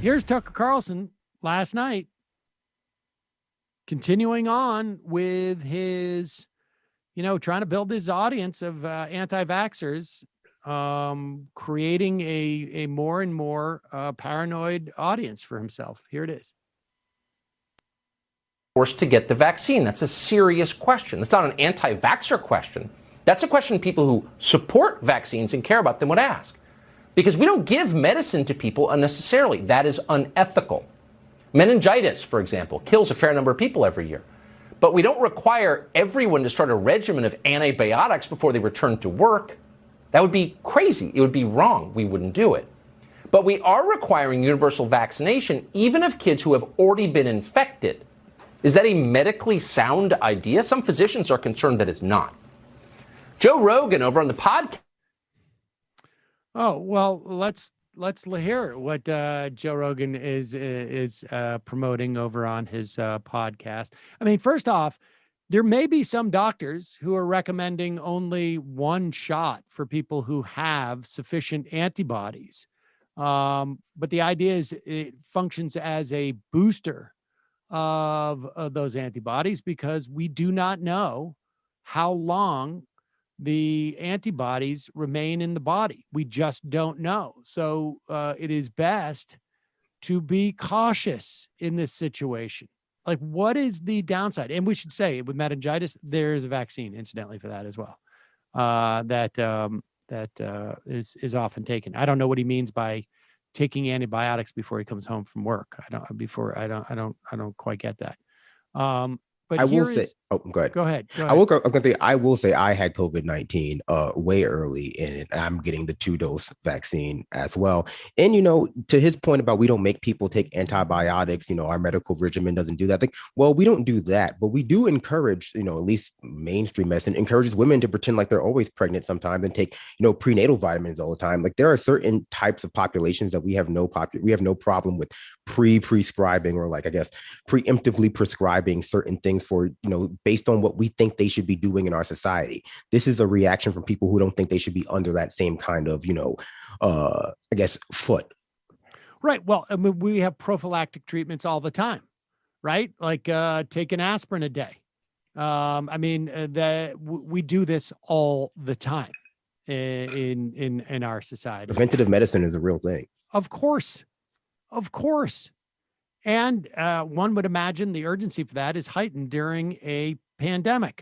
here's Tucker Carlson last night, continuing on with his, trying to build his audience of anti-vaxxers, creating a more and more paranoid audience for himself. Here it is. Forced to get the vaccine. That's a serious question. It's not an anti-vaxxer question. That's a question people who support vaccines and care about them would ask. Because we don't give medicine to people unnecessarily. That is unethical. Meningitis, for example, kills a fair number of people every year. But we don't require everyone to start a regimen of antibiotics before they return to work. That would be crazy. It would be wrong. We wouldn't do it. But we are requiring universal vaccination even of kids who have already been infected. Is that a medically sound idea? Some physicians are concerned that it's not. Joe Rogan over on the podcast. Oh, well, let's hear what Joe Rogan is promoting over on his podcast. I mean, first off, there may be some doctors who are recommending only one shot for people who have sufficient antibodies. But the idea is it functions as a booster of those antibodies because we do not know how long the antibodies remain in the body. We just don't know. So it is best to be cautious in this situation. Like, what is the downside? And we should say with meningitis, there is a vaccine, incidentally, for that as well. That is often taken. I don't know what he means by taking antibiotics before he comes home from work. I don't quite get that. But I will say, go ahead. Go ahead. I will say I had COVID-19 way early, and I'm getting the 2-dose vaccine as well. And, to his point about we don't make people take antibiotics, our medical regimen doesn't do that thing. Well, we don't do that, but we do encourage, at least mainstream medicine encourages women to pretend like they're always pregnant sometimes and take, prenatal vitamins all the time. Like there are certain types of populations that we have no problem with prescribing or preemptively prescribing certain things for, based on what we think they should be doing in our society. This is a reaction from people who don't think they should be under that same kind of, foot. Right. Well, I mean, we have prophylactic treatments all the time, right? Like take an aspirin a day. We do this all the time in our society. Preventative medicine is a real thing. Of course. And one would imagine the urgency for that is heightened during a pandemic.